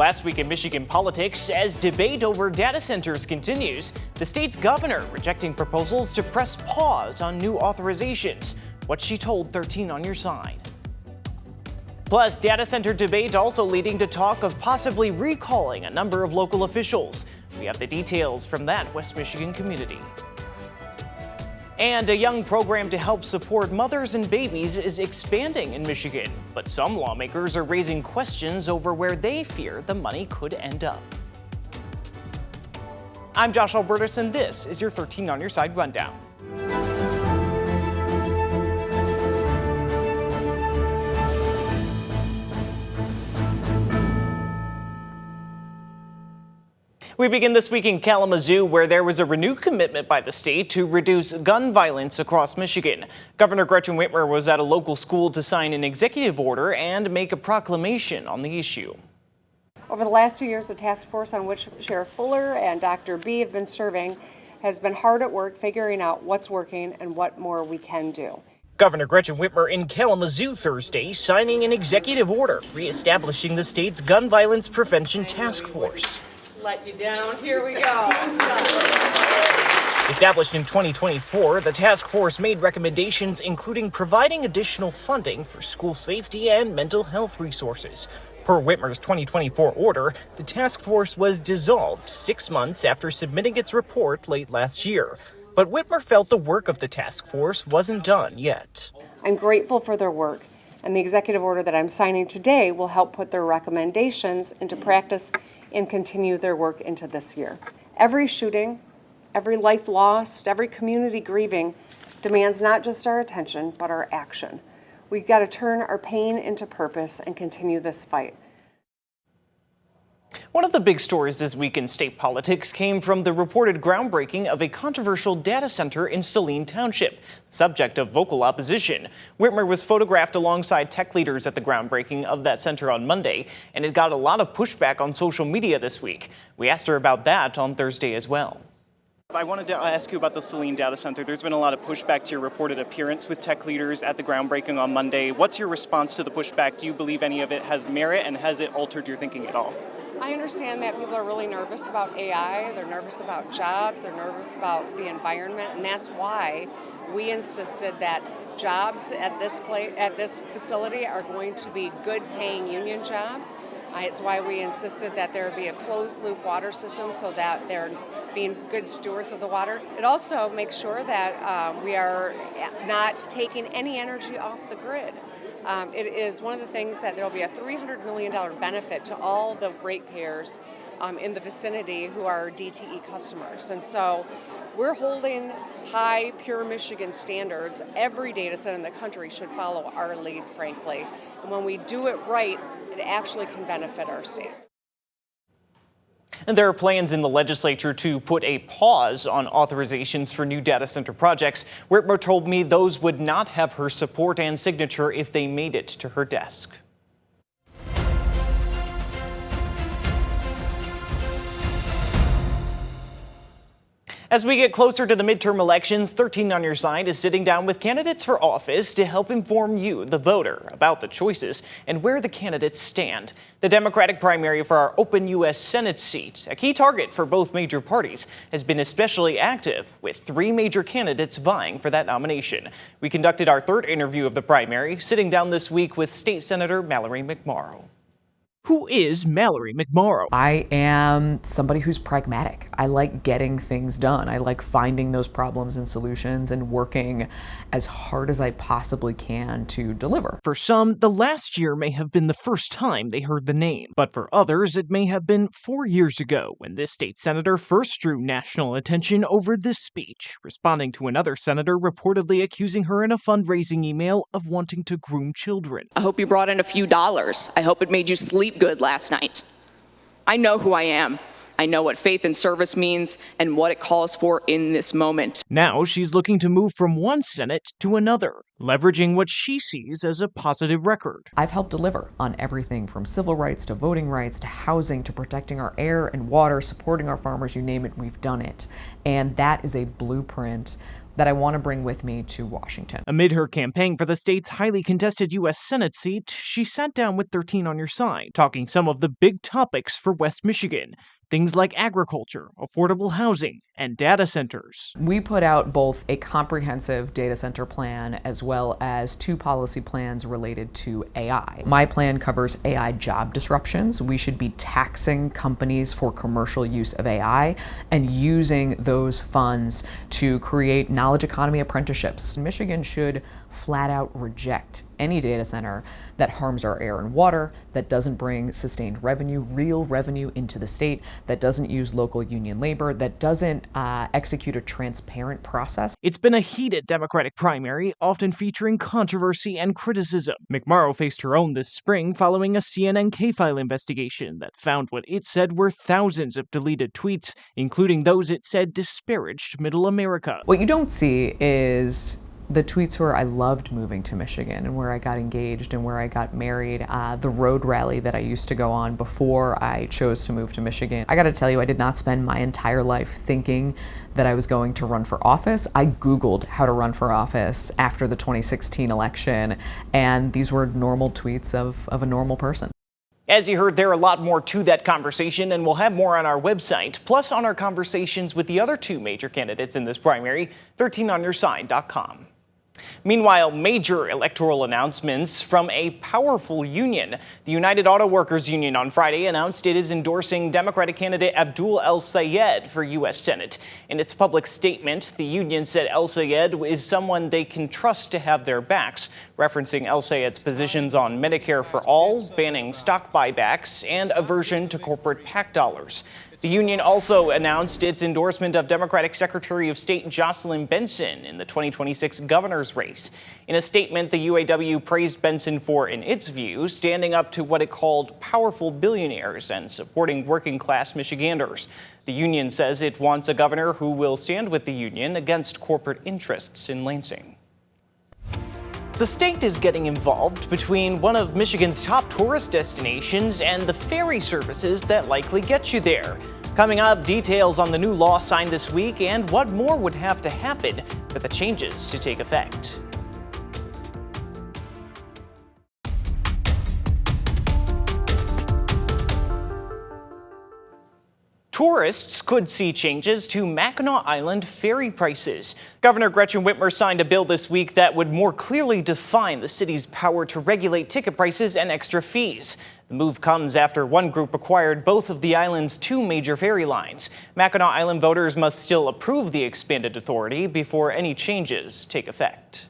Last week in Michigan politics, as debate over data centers continues, the state's governor rejecting proposals to press pause on new authorizations. What she told 13 on your side. Plus, data center debate also leading to talk of possibly recalling a number of local officials. We have the details from that West Michigan community. And a young program to help support mothers and babies is expanding in Michigan. But some lawmakers are raising questions over where they fear the money could end up. I'm Josh Alburtus, and this is your 13 on your side rundown. We begin this week in Kalamazoo, where there was a renewed commitment by the state to reduce gun violence across Michigan. Governor Gretchen Whitmer was at a local school to sign an executive order and make a proclamation on the issue. Over the last 2 years, the task force on which Sheriff Fuller and Dr. B have been serving has been hard at work figuring out what's working and what more we can do. Governor Gretchen Whitmer in Kalamazoo Thursday signing an executive order reestablishing the state's gun violence prevention task force. Let you down. Here we go. Established in 2024, the task force made recommendations including providing additional funding for school safety and mental health resources. Per Whitmer's 2024 order, the task force was dissolved 6 months after submitting its report late last year. But Whitmer felt the work of the task force wasn't done yet. I'm grateful for their work, and the executive order that I'm signing today will help put their recommendations into practice and continue their work into this year. Every shooting, every life lost, every community grieving demands not just our attention, but our action. We've got to turn our pain into purpose and continue this fight. One of the big stories this week in state politics came from the reported groundbreaking of a controversial data center in Saline Township, subject of vocal opposition. Whitmer was photographed alongside tech leaders at the groundbreaking of that center on Monday, and it got a lot of pushback on social media this week. We asked her about that on Thursday as well. I wanted to ask you about the Saline data center. There's been a lot of pushback to your reported appearance with tech leaders at the groundbreaking on Monday. What's your response to the pushback? Do you believe any of it has merit, and has it altered your thinking at all? I understand that people are really nervous about AI, they're nervous about jobs, they're nervous about the environment, and that's why we insisted that jobs at this facility are going to be good paying union jobs. It's why we insisted that there be a closed loop water system so that they're being good stewards of the water. It also makes sure that we are not taking any energy off the grid. It is one of the things that there will be a $300 million benefit to all the ratepayers in the vicinity who are DTE customers. And so we're holding high, pure Michigan standards. Every data center in the country should follow our lead, frankly. And when we do it right, it actually can benefit our state. And there are plans in the legislature to put a pause on authorizations for new data center projects. Whitmer told me those would not have her support and signature if they made it to her desk. As we get closer to the midterm elections, 13 on your side is sitting down with candidates for office to help inform you, the voter, about the choices and where the candidates stand. The Democratic primary for our open U.S. Senate seat, a key target for both major parties, has been especially active, with 3 major candidates vying for that nomination. We conducted our third interview of the primary, sitting down this week with State Senator Mallory McMorrow. Who is Mallory McMorrow? I am somebody who's pragmatic. I like getting things done. I like finding those problems and solutions and working as hard as I possibly can to deliver. For some, the last year may have been the first time they heard the name. But for others, it may have been 4 years ago when this state senator first drew national attention over this speech, responding to another senator reportedly accusing her in a fundraising email of wanting to groom children. I hope you brought in a few dollars. I hope it made you sleep good last night. I know who I am. I know what faith and service means and what it calls for in this moment. Now she's looking to move from one Senate to another, leveraging what she sees as a positive record. I've helped deliver on everything from civil rights to voting rights to housing to protecting our air and water, supporting our farmers, you name it, we've done it. And that is a blueprint that I want to bring with me to Washington. Amid her campaign for the state's highly contested U.S. Senate seat, she sat down with 13 on Your Side, talking some of the big topics for West Michigan. Things like agriculture, affordable housing, and data centers. We put out both a comprehensive data center plan as well as 2 policy plans related to AI. My plan covers AI job disruptions. We should be taxing companies for commercial use of AI and using those funds to create knowledge economy apprenticeships. Michigan should flat out reject any data center that harms our air and water, that doesn't bring sustained revenue, real revenue into the state, that doesn't use local union labor, that doesn't execute a transparent process. It's been a heated Democratic primary, often featuring controversy and criticism. McMorrow faced her own this spring following a CNN K-file investigation that found what it said were thousands of deleted tweets, including those it said disparaged Middle America. What you don't see is the tweets where I loved moving to Michigan and where I got engaged and where I got married, the road rally that I used to go on before I chose to move to Michigan. I gotta tell you, I did not spend my entire life thinking that I was going to run for office. I Googled how to run for office after the 2016 election, and these were normal tweets of a normal person. As you heard, there are a lot more to that conversation, and we'll have more on our website, plus on our conversations with the other 2 major candidates in this primary, 13onyourside.com. Meanwhile, major electoral announcements from a powerful union. The United Auto Workers Union on Friday announced it is endorsing Democratic candidate Abdul El-Sayed for U.S. Senate. In its public statement, the union said El-Sayed is someone they can trust to have their backs, referencing El-Sayed's positions on Medicare for all, banning stock buybacks, and aversion to corporate PAC dollars. The union also announced its endorsement of Democratic Secretary of State Jocelyn Benson in the 2026 governor's race. In a statement, the UAW praised Benson for, in its view, standing up to what it called powerful billionaires and supporting working-class Michiganders. The union says it wants a governor who will stand with the union against corporate interests in Lansing. The state is getting involved between one of Michigan's top tourist destinations and the ferry services that likely get you there. Coming up, details on the new law signed this week and what more would have to happen for the changes to take effect. Tourists could see changes to Mackinac Island ferry prices. Governor Gretchen Whitmer signed a bill this week that would more clearly define the city's power to regulate ticket prices and extra fees. The move comes after one group acquired both of the island's 2 major ferry lines. Mackinac Island voters must still approve the expanded authority before any changes take effect.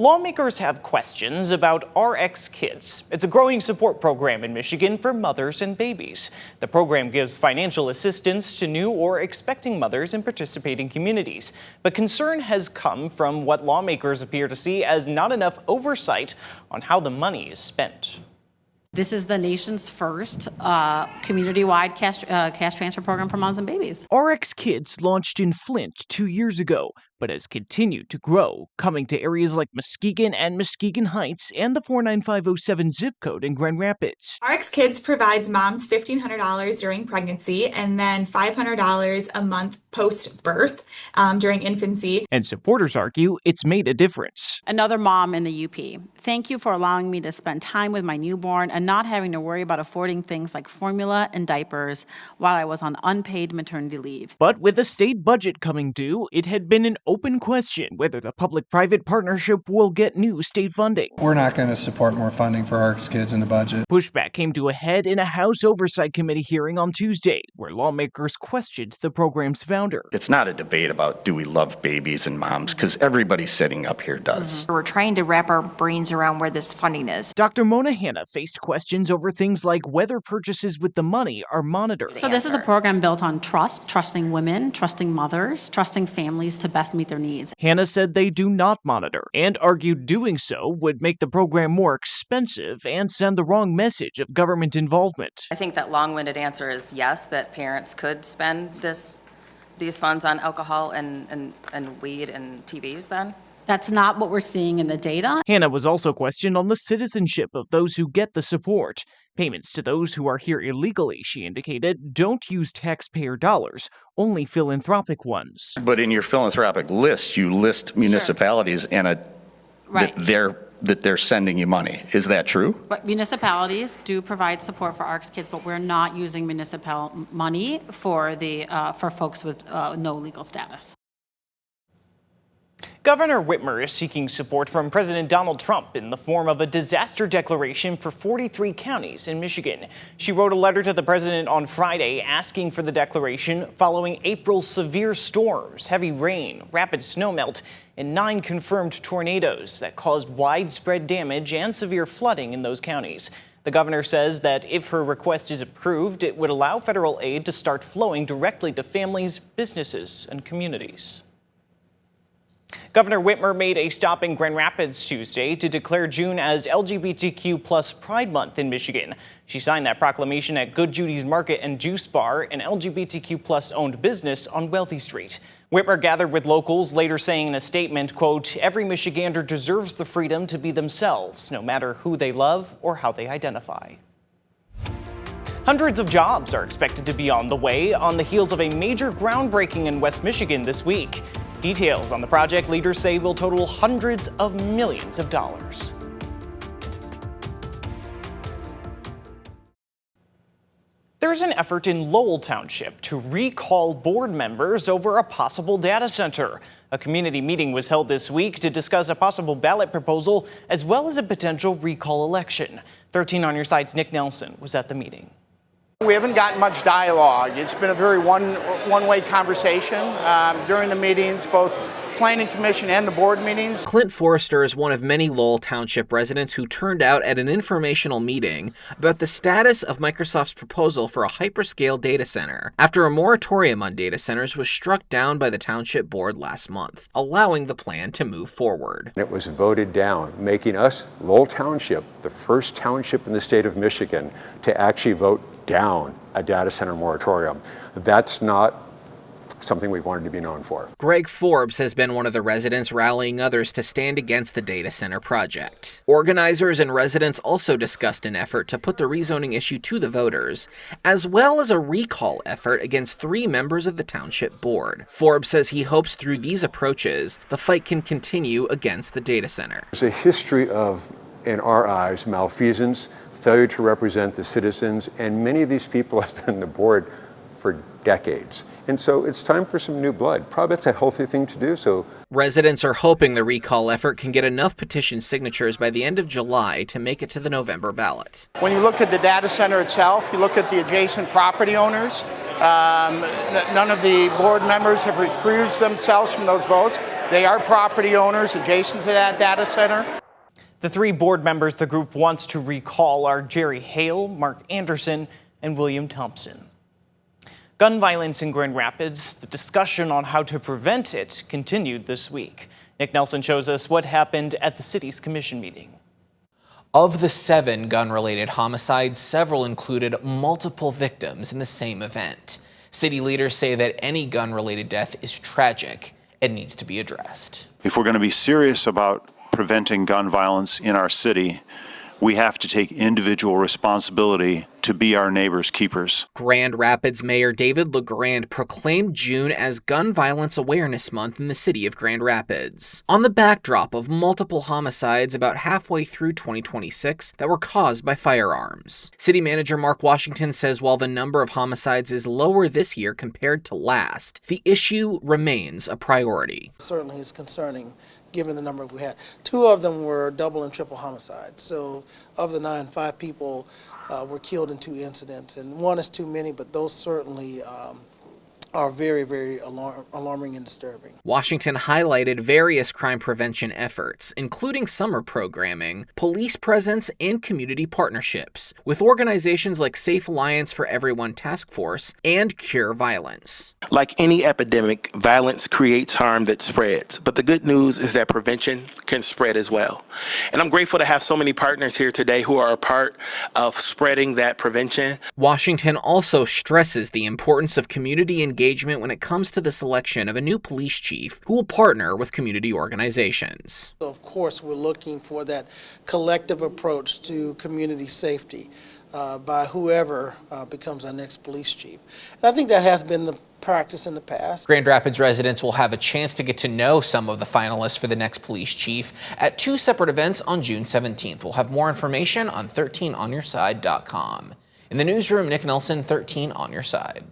Lawmakers have questions about RX Kids. It's a growing support program in Michigan for mothers and babies. The program gives financial assistance to new or expecting mothers in participating communities. But concern has come from what lawmakers appear to see as not enough oversight on how the money is spent. This is the nation's first community-wide cash transfer program for moms and babies. RX Kids launched in Flint 2 years ago, but has continued to grow, coming to areas like Muskegon and Muskegon Heights and the 49507 zip code in Grand Rapids. RX Kids provides moms $1,500 during pregnancy and then $500 a month post-birth during infancy. And supporters argue it's made a difference. Another mom in the UP. Thank you for allowing me to spend time with my newborn and not having to worry about affording things like formula and diapers while I was on unpaid maternity leave. But with the state budget coming due, it had been an open question whether the public-private partnership will get new state funding. We're not going to support more funding for RX Kids in the budget. Pushback came to a head in a House Oversight Committee hearing on Tuesday, where lawmakers questioned the program's founder. It's not a debate about do we love babies and moms, because everybody sitting up here does. We're trying to wrap our brains around where this funding is. Dr. Mona Hanna faced questions over things like whether purchases with the money are monitored. So this is a program built on trust, trusting women, trusting mothers, trusting families to best meet their needs. Hanna said they do not monitor and argued doing so would make the program more expensive and send the wrong message of government involvement. I think that long-winded answer is yes, that parents could spend these funds on alcohol and weed and TVs then. That's not what we're seeing in the data. Hannah was also questioned on the citizenship of those who get the support. Payments to those who are here illegally, she indicated, don't use taxpayer dollars, only philanthropic ones. But in your philanthropic list, you list municipalities and Right. that they're sending you money. Is that true? But municipalities do provide support for ARCS kids, but we're not using municipal money for for folks with no legal status. Governor Whitmer is seeking support from President Donald Trump in the form of a disaster declaration for 43 counties in Michigan. She wrote a letter to the president on Friday asking for the declaration following April's severe storms, heavy rain, rapid snowmelt, and 9 confirmed tornadoes that caused widespread damage and severe flooding in those counties. The governor says that if her request is approved, it would allow federal aid to start flowing directly to families, businesses, and communities. Governor Whitmer made a stop in Grand Rapids Tuesday to declare June as LGBTQ+ Pride Month in Michigan. She signed that proclamation at Good Judy's Market and Juice Bar, an LGBTQ+ owned business on Wealthy Street. Whitmer gathered with locals, later saying in a statement, quote, "Every Michigander deserves the freedom to be themselves, no matter who they love or how they identify." Hundreds of jobs are expected to be on the way on the heels of a major groundbreaking in West Michigan this week. Details on the project leaders say will total hundreds of millions of dollars. There's an effort in Lowell Township to recall board members over a possible data center. A community meeting was held this week to discuss a possible ballot proposal as well as a potential recall election. 13 on Your Side's Nick Nelson was at the meeting. We haven't gotten much dialogue. It's been a very one-way conversation during the meetings, both Planning Commission and the board meetings. Clint Forrester is one of many Lowell Township residents who turned out at an informational meeting about the status of Microsoft's proposal for a hyperscale data center after a moratorium on data centers was struck down by the Township Board last month, allowing the plan to move forward. It was voted down, making us, Lowell Township, the first township in the state of Michigan to actually vote down a data center moratorium. That's not something we wanted to be known for. Greg Forbes has been one of the residents rallying others to stand against the data center project. Organizers and residents also discussed an effort to put the rezoning issue to the voters, as well as a recall effort against 3 members of the township board. Forbes says he hopes through these approaches, the fight can continue against the data center. There's a history of, in our eyes, malfeasance, failure to represent the citizens, and many of these people have been on the board for decades. And so it's time for some new blood. Probably that's a healthy thing to do. So residents are hoping the recall effort can get enough petition signatures by the end of July to make it to the November ballot. When you look at the data center itself, you look at the adjacent property owners, none of the board members have recused themselves from those votes. They are property owners adjacent to that data center. The 3 board members the group wants to recall are Jerry Hale, Mark Anderson, and William Thompson. Gun violence in Grand Rapids, the discussion on how to prevent it continued this week. Nick Nelson shows us what happened at the city's commission meeting. Of the 7 gun-related homicides, several included multiple victims in the same event. City leaders say that any gun-related death is tragic and needs to be addressed. If we're going to be serious about preventing gun violence in our city, we have to take individual responsibility to be our neighbors' keepers. Grand Rapids Mayor David LeGrand proclaimed June as Gun Violence Awareness Month in the city of Grand Rapids, on the backdrop of multiple homicides about halfway through 2026 that were caused by firearms. City Manager Mark Washington says while the number of homicides is lower this year compared to last, the issue remains a priority. Certainly is concerning given the number we had. 2 of them were double and triple homicides. So of the 9, 5 people were killed in 2 incidents, and 1 is too many, but those certainly are very, very alarming and disturbing. Washington highlighted various crime prevention efforts, including summer programming, police presence, and community partnerships, with organizations like Safe Alliance for Everyone Task Force and Cure Violence. Like any epidemic, violence creates harm that spreads, but the good news is that prevention can spread as well. And I'm grateful to have so many partners here today who are a part of spreading that prevention. Washington also stresses the importance of community engagement engagement when it comes to the selection of a new police chief who will partner with community organizations. Of course, we're looking for that collective approach to community safety by whoever becomes our next police chief. And I think that has been the practice in the past. Grand Rapids residents will have a chance to get to know some of the finalists for the next police chief at 2 separate events on June 17th. We'll have more information on 13onyourside.com. In the newsroom, Nick Nelson, 13 on your side.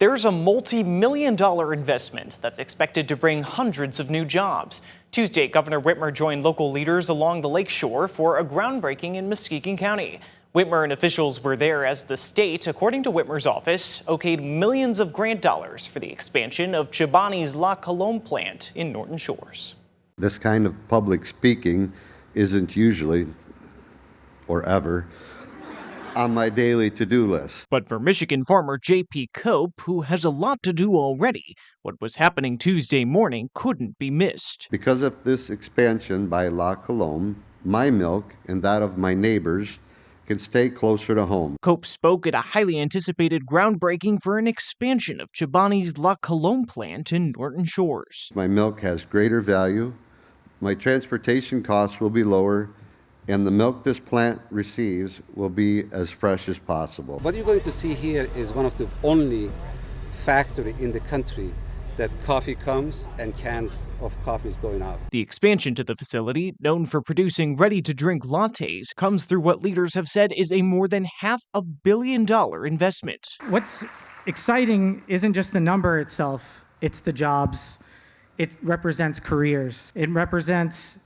There's a multi-million-dollar investment that's expected to bring hundreds of new jobs. Tuesday, Governor Whitmer joined local leaders along the lakeshore for a groundbreaking in Muskegon County. Whitmer and officials were there as the state, according to Whitmer's office, okayed millions of grant dollars for the expansion of Chobani's La Colombe plant in Norton Shores. This kind of public speaking isn't usually, or ever, on my daily to-do list. But for Michigan farmer J.P. Cope, who has a lot to do already, what was happening Tuesday morning couldn't be missed. Because of this expansion by La Colombe, my milk and that of my neighbors can stay closer to home. Cope spoke at a highly anticipated groundbreaking for an expansion of Chobani's La Colombe plant in Norton Shores. My milk has greater value, my transportation costs will be lower, and the milk this plant receives will be as fresh as possible. What you're going to see here is one of the only factory in the country that coffee comes and cans of coffee is going out. The expansion to the facility, known for producing ready-to-drink lattes, comes through what leaders have said is a more than $500 million investment. What's exciting isn't just the number itself, it's the jobs. It represents careers. It represents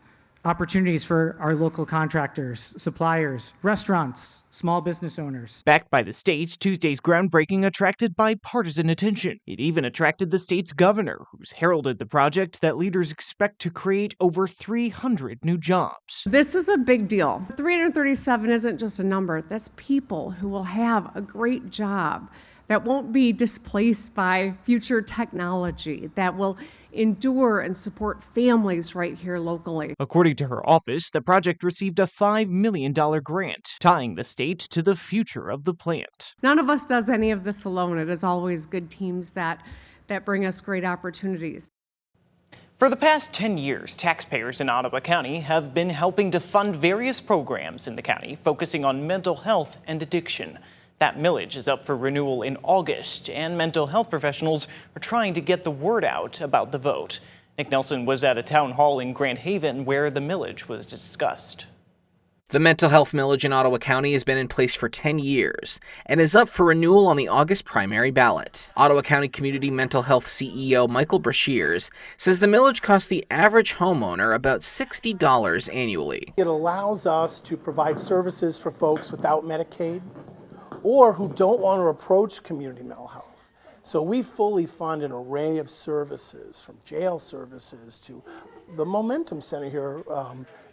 opportunities for our local contractors, suppliers, restaurants, small business owners. Backed by the state, Tuesday's groundbreaking attracted bipartisan attention. It even attracted the state's governor, who's heralded the project that leaders expect to create over 300 new jobs. This is a big deal. 337 isn't just a number. That's people who will have a great job, that won't be displaced by future technology, that will endure and support families right here locally. According to her office, the project received a $5 million grant, tying the state to the future of the plant. None of us does any of this alone. It is always good teams that bring us great opportunities. For the past 10 years, taxpayers in Ottawa County have been helping to fund various programs in the county focusing on mental health and addiction. That millage is up for renewal in August, and mental health professionals are trying to get the word out about the vote. Nick Nelson was at a town hall in Grand Haven where the millage was discussed. The mental health millage in Ottawa County has been in place for 10 years and is up for renewal on the August primary ballot. Ottawa County Community Mental Health CEO Michael Brashears says the millage costs the average homeowner about $60 annually. It allows us to provide services for folks without Medicaid or who don't want to approach community mental health. So we fully fund an array of services, from jail services to the Momentum Center here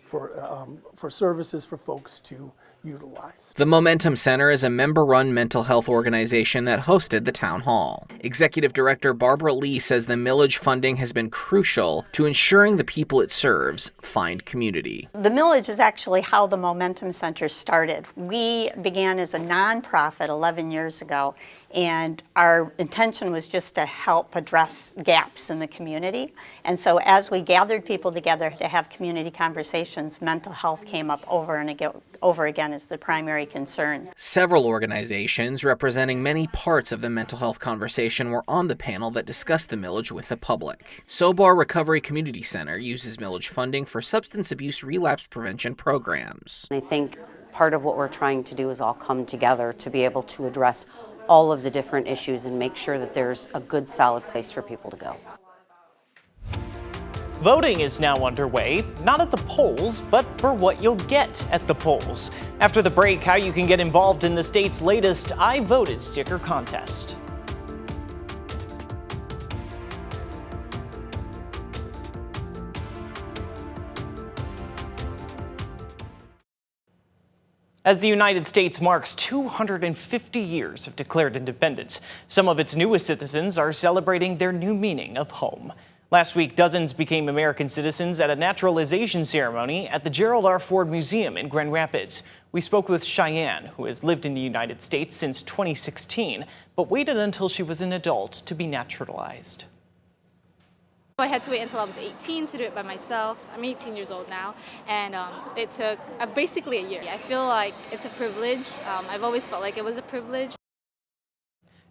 for services for folks to utilize. The Momentum Center is a member-run mental health organization that hosted the town hall. Executive Director Barbara Lee says the millage funding has been crucial to ensuring the people it serves find community. The millage is actually how the Momentum Center started. We began as a nonprofit 11 years ago, and our intention was just to help address gaps in the community. And so as we gathered people together to have community conversations, mental health came up over and over again as the primary concern. Several organizations representing many parts of the mental health conversation were on the panel that discussed the millage with the public. Sobar Recovery Community Center uses millage funding for substance abuse relapse prevention programs. I think part of what we're trying to do is all come together to be able to address all of the different issues and make sure that there's a good, solid place for people to go. Voting is now underway, not at the polls, but for what you'll get at the polls. After the break, how you can get involved in the state's latest I Voted sticker contest. As the United States marks 250 years of declared independence, some of its newest citizens are celebrating their new meaning of home. Last week, dozens became American citizens at a naturalization ceremony at the Gerald R. Ford Museum in Grand Rapids. We spoke with Cheyenne, who has lived in the United States since 2016, but waited until she was an adult to be naturalized. I had to wait until I was 18 to do it by myself. I'm 18 years old now, and it took basically a year. I feel like it's a privilege. I've always felt like it was a privilege.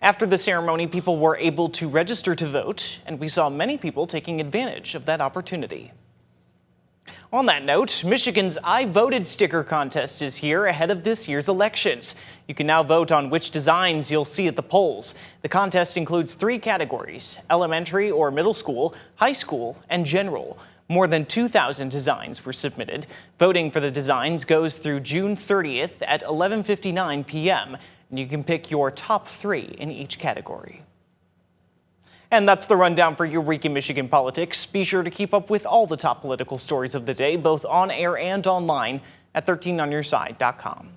After the ceremony, people were able to register to vote, and we saw many people taking advantage of that opportunity. On that note, Michigan's I Voted sticker contest is here ahead of this year's elections. You can now vote on which designs you'll see at the polls. The contest includes 3 categories: elementary or middle school, high school, and general. More than 2,000 designs were submitted. Voting for the designs goes through June 30th at 11:59 p.m. And you can pick your top 3 in each category. And that's the rundown for your week in Michigan politics. Be sure to keep up with all the top political stories of the day, both on air and online at 13onyourside.com.